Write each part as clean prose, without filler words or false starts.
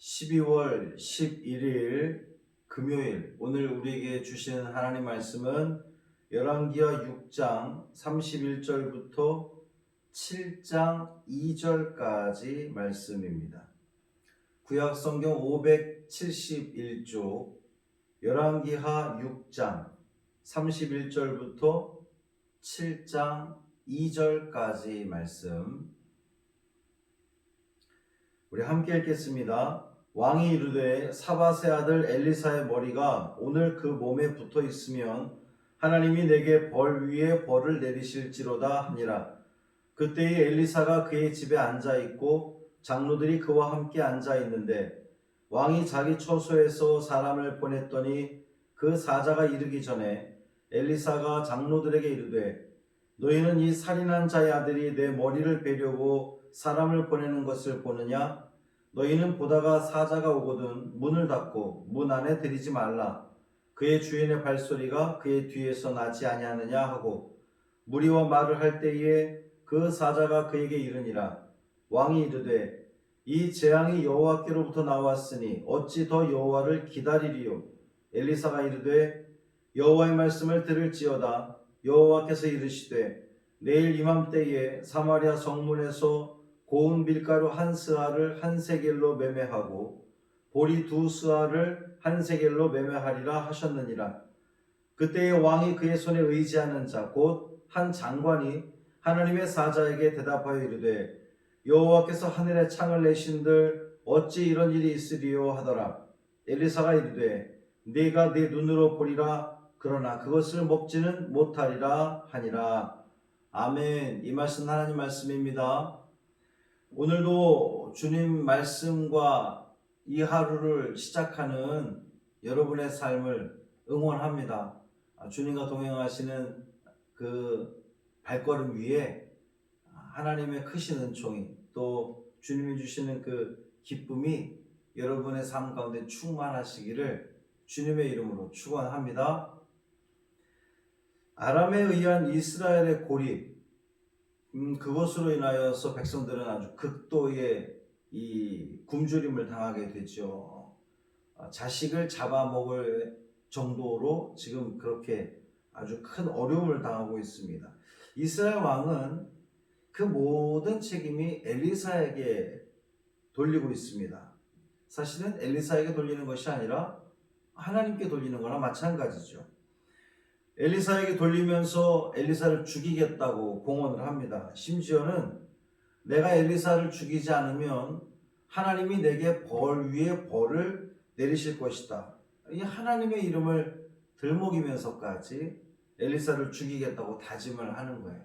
12월 11일 금요일, 오늘 우리에게 주시는 하나님 말씀은 열왕기하 6장 31절부터 7장 2절까지 말씀입니다. 구약 성경 571쪽 열왕기하 6장 31절부터 7장 2절까지 말씀, 우리 함께 읽겠습니다. 왕이 이르되 사밧의 아들 엘리사의 머리가 오늘 그 몸에 붙어 있으면 하나님이 내게 벌 위에 벌을 내리실지로다 하니라. 그때에 엘리사가 그의 집에 앉아 있고 장로들이 그와 함께 앉아 있는데 왕이 자기 처소에서 사람을 보냈더니 그 사자가 이르기 전에 엘리사가 장로들에게 이르되 너희는 이 살인한 자의 아들이 내 머리를 베려고 사람을 보내는 것을 보느냐? 너희는 보다가 사자가 오거든 문을 닫고 문 안에 들이지 말라. 그의 주인의 발소리가 그의 뒤에서 나지 아니하느냐 하고 무리와 말을 할 때에 그 사자가 그에게 이르니라. 왕이 이르되 이 재앙이 여호와께로부터 나왔으니 어찌 더 여호와를 기다리리요? 엘리사가 이르되 여호와의 말씀을 들을지어다. 여호와께서 이르시되 내일 이맘때에 사마리아 성문에서 고운 밀가루 한 스아를 한 세겔로 매매하고 보리 두 스아를 한 세겔로 매매하리라 하셨느니라. 그때에 왕이 그의 손에 의지하는 자 곧 한 장관이 하나님의 사자에게 대답하여 이르되 여호와께서 하늘에 창을 내신들 어찌 이런 일이 있으리요 하더라. 엘리사가 이르되 네가 네 눈으로 보리라. 그러나 그것을 먹지는 못하리라 하니라. 아멘. 이 말씀 하나님 말씀입니다. 오늘도 주님 말씀과 이 하루를 시작하는 여러분의 삶을 응원합니다. 주님과 동행하시는 그 발걸음 위에 하나님의 크신 은총이, 또 주님이 주시는 그 기쁨이 여러분의 삶 가운데 충만하시기를 주님의 이름으로 축원합니다. 아람에 의한 이스라엘의 고립, 그것으로 인하여서 백성들은 아주 극도의 이 굶주림을 당하게 되죠. 자식을 잡아먹을 정도로 지금 그렇게 아주 큰 어려움을 당하고 있습니다. 이스라엘 왕은 그 모든 책임이 엘리사에게 돌리고 있습니다. 사실은 엘리사에게 돌리는 것이 아니라 하나님께 돌리는 거나 마찬가지죠. 엘리사에게 돌리면서 엘리사를 죽이겠다고 공언을 합니다. 심지어는 내가 엘리사를 죽이지 않으면 하나님이 내게 벌 위에 벌을 내리실 것이다. 이 하나님의 이름을 들먹이면서까지 엘리사를 죽이겠다고 다짐을 하는 거예요.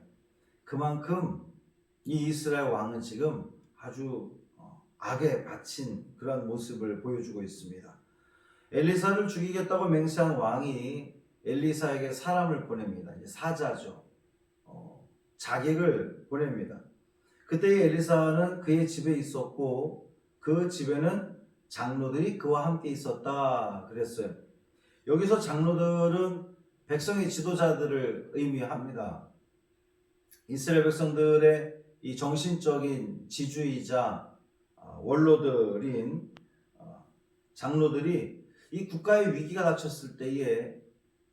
그만큼 이 이스라엘 왕은 지금 아주 악에 바친 그런 모습을 보여주고 있습니다. 엘리사를 죽이겠다고 맹세한 왕이 엘리사에게 사람을 보냅니다. 이제 사자죠. 자객을 보냅니다. 그때 엘리사는 그의 집에 있었고 그 집에는 장로들이 그와 함께 있었다 그랬어요. 여기서 장로들은 백성의 지도자들을 의미합니다. 이스라엘 백성들의 이 정신적인 지주이자 원로들인 장로들이 이 국가의 위기가 닥쳤을 때에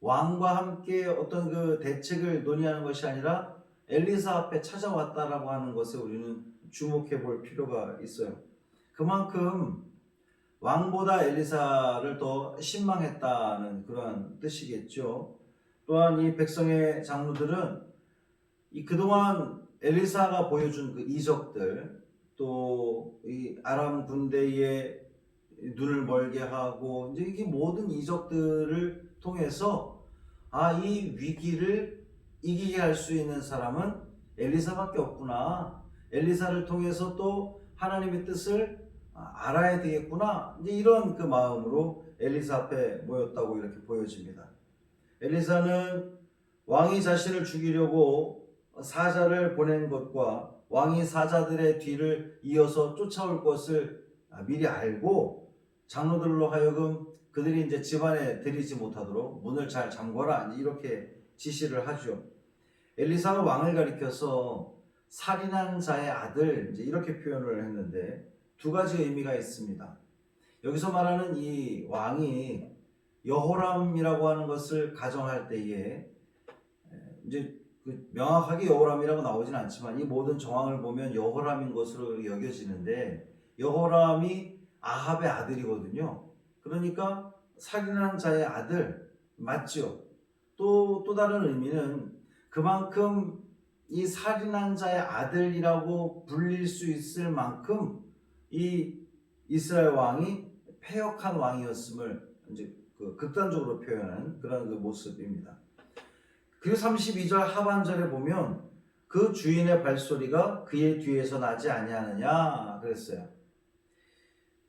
왕과 함께 어떤 그 대책을 논의하는 것이 아니라 엘리사 앞에 찾아왔다라고 하는 것에 우리는 주목해 볼 필요가 있어요. 그만큼 왕보다 엘리사를 더 신망했다는 그런 뜻이겠죠. 또한 이 백성의 장로들은 이 그동안 엘리사가 보여준 그 이적들, 또 이 아람 군대의 눈을 멀게 하고 이제 이 모든 이적들을 통해서 이 위기를 이기게 할 수 있는 사람은 엘리사밖에 없구나. 엘리사를 통해서 또 하나님의 뜻을 알아야 되겠구나. 이제 이런 그 마음으로 엘리사 앞에 모였다고 이렇게 보여집니다. 엘리사는 왕이 자신을 죽이려고 사자를 보낸 것과 왕이 사자들의 뒤를 이어서 쫓아올 것을 미리 알고 장로들로 하여금 그들이 이제 집안에 들이지 못하도록 문을 잘 잠궈라 이렇게 지시를 하죠. 엘리사가 왕을 가리켜서 살인한 자의 아들 이제 이렇게 표현을 했는데 두 가지 의미가 있습니다. 여기서 말하는 이 왕이 여호람이라고 하는 것을 가정할 때에 이제 명확하게 여호람이라고 나오진 않지만 이 모든 정황을 보면 여호람인 것으로 여겨지는데, 여호람이 아합의 아들이거든요. 그러니까 살인한 자의 아들 맞죠? 또 다른 의미는 그만큼 이 살인한 자의 아들이라고 불릴 수 있을 만큼 이 이스라엘 왕이 패역한 왕이었음을 이제 극단적으로 표현한 그런 모습입니다. 그리고 32절 하반절에 보면 그 주인의 발소리가 그의 뒤에서 나지 아니하느냐 그랬어요.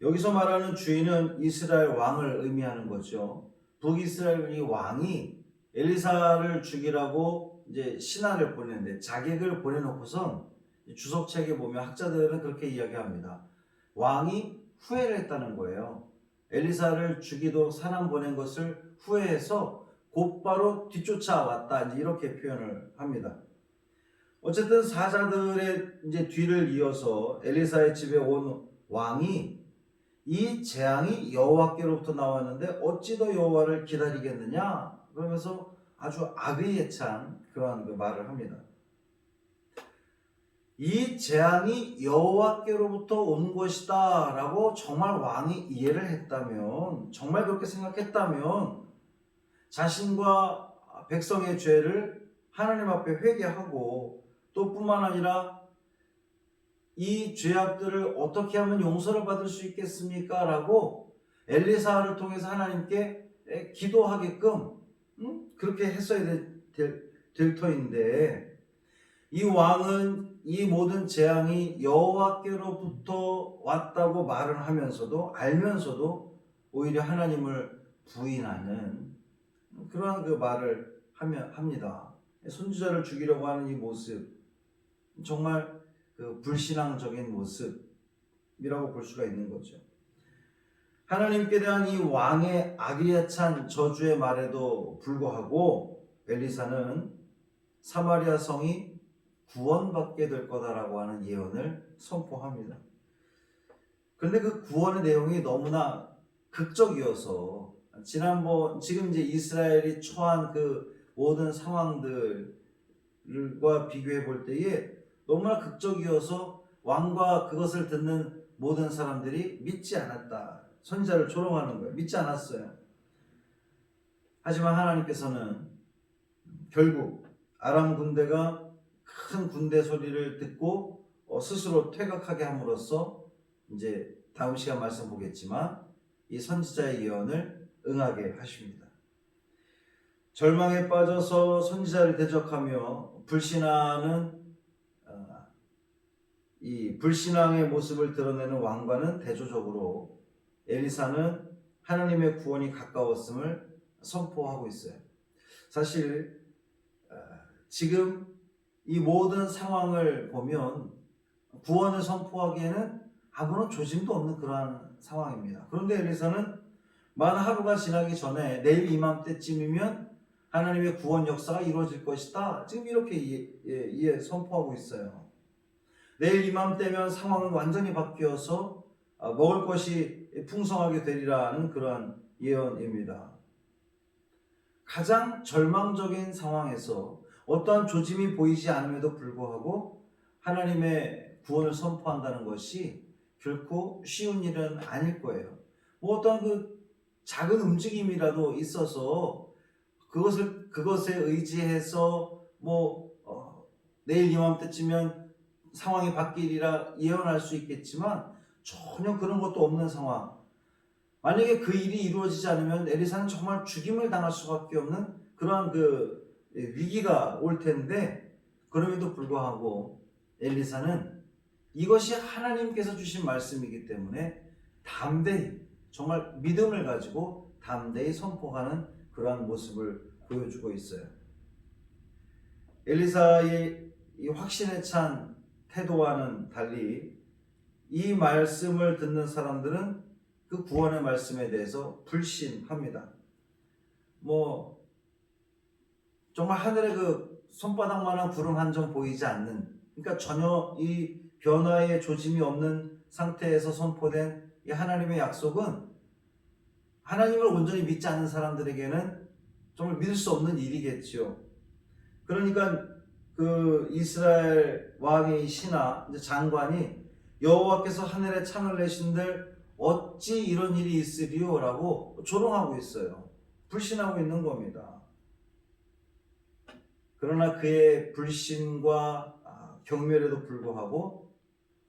여기서 말하는 주인은 이스라엘 왕을 의미하는 거죠. 북이스라엘 왕이 엘리사를 죽이라고 이제 신하를 보내는데, 자객을 보내놓고선 주석책에 보면 학자들은 그렇게 이야기합니다. 왕이 후회를 했다는 거예요. 엘리사를 죽이도록 사람 보낸 것을 후회해서 곧바로 뒤쫓아왔다, 이제 이렇게 표현을 합니다. 어쨌든 사자들의 이제 뒤를 이어서 엘리사의 집에 온 왕이 이 재앙이 여호와께로부터 나왔는데 어찌 더 여호와를 기다리겠느냐 그러면서 아주 악의에 찬 그러한 말을 합니다. 이 재앙이 여호와께로부터 온 것이다 라고 정말 왕이 이해를 했다면, 정말 그렇게 생각했다면 자신과 백성의 죄를 하나님 앞에 회개하고, 또 뿐만 아니라 이 죄악들을 어떻게 하면 용서를 받을 수 있겠습니까? 라고 엘리사를 통해서 하나님께 기도하게끔 그렇게 했어야 될 터인데, 이 왕은 이 모든 재앙이 여호와께로부터 왔다고 말을 하면서도, 알면서도 오히려 하나님을 부인하는 그러한 말을 합니다. 선지자를 죽이려고 하는 이 모습, 정말 불신앙적인 모습이라고 볼 수가 있는 거죠. 하나님께 대한 이 왕의 악의에 찬 저주의 말에도 불구하고 엘리사는 사마리아 성이 구원받게 될 거다라고 하는 예언을 선포합니다. 그런데 그 구원의 내용이 너무나 극적이어서 지금 이제 이스라엘이 처한 그 모든 상황들과 비교해 볼 때에 너무나 극적이어서 왕과 그것을 듣는 모든 사람들이 믿지 않았다. 선지자를 조롱하는 거예요. 믿지 않았어요. 하지만 하나님께서는 결국 아람 군대가 큰 군대 소리를 듣고 스스로 퇴각하게 함으로써, 이제 다음 시간 말씀 보겠지만 이 선지자의 예언을 응하게 하십니다. 절망에 빠져서 선지자를 대적하며 불신하는 이 불신앙의 모습을 드러내는 왕과는 대조적으로 엘리사는 하나님의 구원이 가까웠음을 선포하고 있어요. 사실 지금 이 모든 상황을 보면 구원을 선포하기에는 아무런 조짐도 없는 그러한 상황입니다. 그런데 엘리사는 만 하루가 지나기 전에 내일 이맘때쯤이면 하나님의 구원 역사가 이루어질 것이다, 지금 이렇게 선포하고 있어요. 내일 이맘때면 상황은 완전히 바뀌어서 먹을 것이 풍성하게 되리라는 그러한 예언입니다. 가장 절망적인 상황에서 어떠한 조짐이 보이지 않음에도 불구하고 하나님의 구원을 선포한다는 것이 결코 쉬운 일은 아닐 거예요. 어떤 작은 움직임이라도 있어서 그것에 의지해서 내일 이맘때쯤이면 상황이 바뀌리라 예언할 수 있겠지만 전혀 그런 것도 없는 상황. 만약에 그 일이 이루어지지 않으면 엘리사는 정말 죽임을 당할 수밖에 없는 그러한 위기가 올 텐데, 그럼에도 불구하고 엘리사는 이것이 하나님께서 주신 말씀이기 때문에 담대히, 정말 믿음을 가지고 담대히 선포하는 그러한 모습을 보여주고 있어요. 엘리사의 이 확신에 찬 태도와는 달리 이 말씀을 듣는 사람들은 그 구원의 말씀에 대해서 불신합니다. 정말 하늘에 손바닥만한 구름 한 점 보이지 않는, 그러니까 전혀 이 변화의 조짐이 없는 상태에서 선포된 이 하나님의 약속은 하나님을 온전히 믿지 않는 사람들에게는 정말 믿을 수 없는 일이겠지요. 그러니까 그 이스라엘 왕의 신하 장관이 여호와께서 하늘에 창을 내신들 어찌 이런 일이 있으리요? 라고 조롱하고 있어요. 불신하고 있는 겁니다. 그러나 그의 불신과 경멸에도 불구하고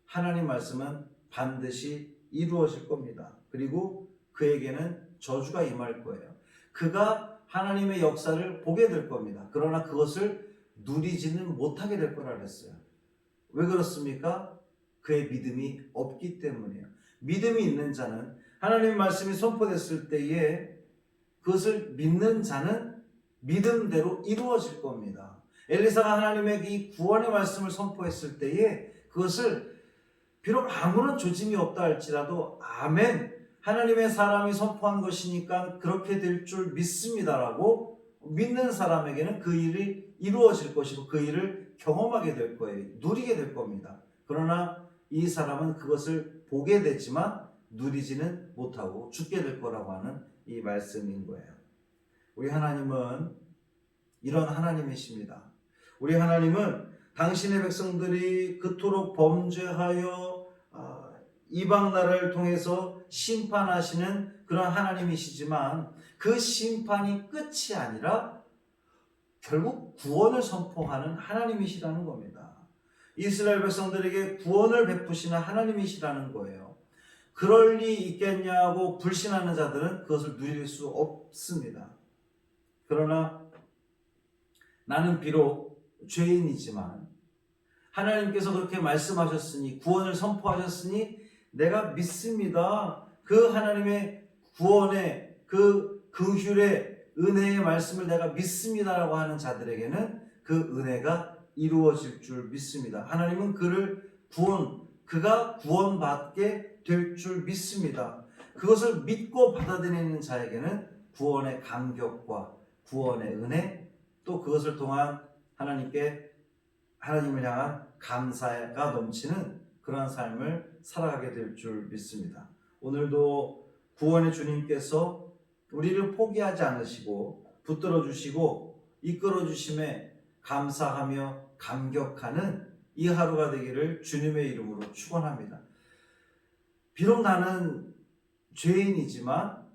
하나님 말씀은 반드시 이루어질 겁니다. 그리고 그에게는 저주가 임할 거예요. 그가 하나님의 역사를 보게 될 겁니다. 그러나 그것을 누리지는 못하게 될 거라 그랬어요. 왜 그렇습니까? 그의 믿음이 없기 때문이에요. 믿음이 있는 자는 하나님 말씀이 선포됐을 때에 그것을 믿는 자는 믿음대로 이루어질 겁니다. 엘리사가 하나님의 이 구원의 말씀을 선포했을 때에 그것을 비록 아무런 조짐이 없다 할지라도 아멘, 하나님의 사람이 선포한 것이니까 그렇게 될 줄 믿습니다라고 믿는 사람에게는 그 일이 이루어질 것이고 그 일을 경험하게 될 거예요. 누리게 될 겁니다. 그러나 이 사람은 그것을 보게 되지만 누리지는 못하고 죽게 될 거라고 하는 이 말씀인 거예요. 우리 하나님은 이런 하나님이십니다. 우리 하나님은 당신의 백성들이 그토록 범죄하여 이방 나라를 통해서 심판하시는 그런 하나님이시지만 그 심판이 끝이 아니라 결국 구원을 선포하는 하나님이시라는 겁니다. 이스라엘 백성들에게 구원을 베푸시는 하나님이시라는 거예요. 그럴 리 있겠냐고 불신하는 자들은 그것을 누릴 수 없습니다. 그러나 나는 비록 죄인이지만 하나님께서 그렇게 말씀하셨으니 구원을 선포하셨으니 내가 믿습니다. 그 하나님의 구원의 그 긍휼의 은혜의 말씀을 내가 믿습니다라고 하는 자들에게는 그 은혜가 이루어질 줄 믿습니다. 하나님은 그가 구원받게 될 줄 믿습니다. 그것을 믿고 받아들이는 자에게는 구원의 감격과 구원의 은혜, 또 그것을 통한 하나님을 향한 감사가 넘치는 그러한 삶을 살아가게 될 줄 믿습니다. 오늘도 구원의 주님께서 우리를 포기하지 않으시고 붙들어 주시고 이끌어 주심에 감사하며 감격하는 이 하루가 되기를 주님의 이름으로 축원합니다. 비록 나는 죄인이지만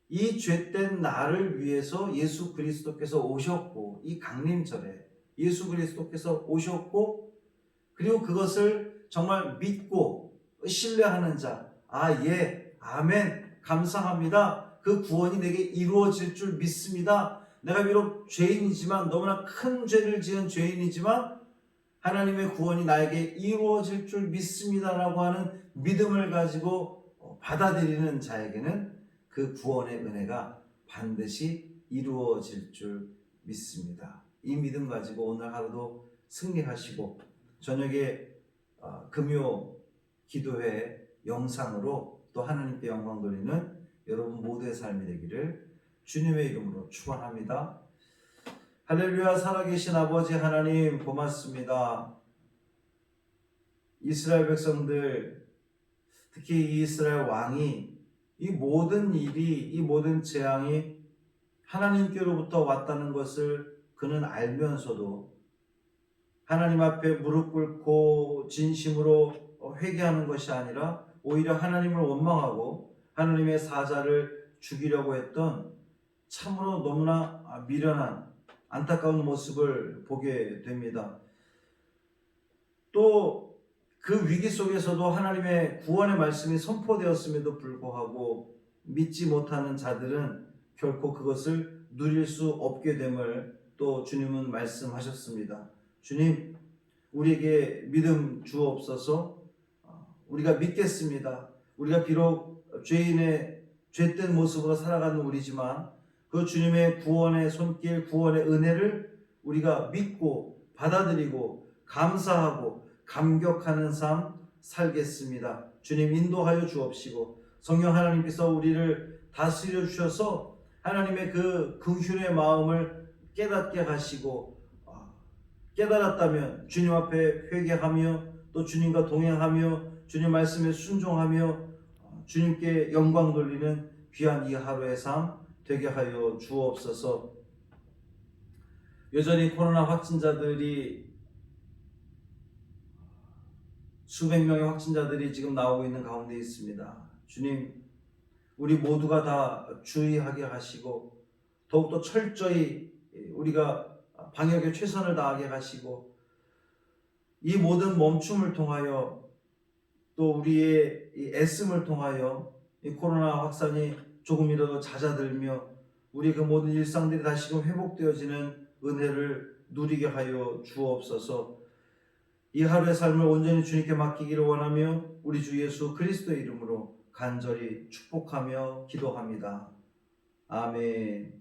이 죄된 나를 위해서 예수 그리스도께서 오셨고 이 강림절에 예수 그리스도께서 오셨고 그리고 그것을 정말 믿고 신뢰하는 자, 예, 아멘, 감사합니다. 그 구원이 내게 이루어질 줄 믿습니다. 내가 비록 죄인이지만 너무나 큰 죄를 지은 죄인이지만 하나님의 구원이 나에게 이루어질 줄 믿습니다라고 하는 믿음을 가지고 받아들이는 자에게는 그 구원의 은혜가 반드시 이루어질 줄 믿습니다. 이 믿음 가지고 오늘 하루도 승리하시고 저녁에 금요 기도회 영상으로 또 하나님께 영광 돌리는 여러분 모두의 삶이 되기를 주님의 이름으로 축원합니다. 할렐루야. 살아계신 아버지 하나님 고맙습니다. 이스라엘 백성들, 특히 이 이스라엘 왕이 이 모든 일이, 이 모든 재앙이 하나님께로부터 왔다는 것을 그는 알면서도 하나님 앞에 무릎 꿇고 진심으로 회개하는 것이 아니라 오히려 하나님을 원망하고 하나님의 사자를 죽이려고 했던 참으로 너무나 미련한 안타까운 모습을 보게 됩니다. 또 그 위기 속에서도 하나님의 구원의 말씀이 선포되었음에도 불구하고 믿지 못하는 자들은 결코 그것을 누릴 수 없게 됨을 또 주님은 말씀하셨습니다. 주님, 우리에게 믿음 주옵소서. 우리가 믿겠습니다. 우리가 비록 죄인의 죄된 모습으로 살아가는 우리지만 그 주님의 구원의 손길, 구원의 은혜를 우리가 믿고 받아들이고 감사하고 감격하는 삶 살겠습니다. 주님 인도하여 주옵시고 성령 하나님께서 우리를 다스려 주셔서 하나님의 그 긍휼의 마음을 깨닫게 하시고 깨달았다면 주님 앞에 회개하며 또 주님과 동행하며 주님 말씀에 순종하며 주님께 영광 돌리는 귀한 이 하루의 삶 되게 하여 주옵소서. 여전히 코로나 확진자들이 수백 명의 확진자들이 지금 나오고 있는 가운데 있습니다. 주님, 우리 모두가 다 주의하게 하시고 더욱더 철저히 우리가 방역에 최선을 다하게 하시고 이 모든 멈춤을 통하여 또 우리의 이 애씀을 통하여 이 코로나 확산이 조금이라도 잦아들며 우리 그 모든 일상들이 다시금 회복되어지는 은혜를 누리게 하여 주옵소서. 이 하루의 삶을 온전히 주님께 맡기기를 원하며 우리 주 예수 그리스도의 이름으로 간절히 축복하며 기도합니다. 아멘.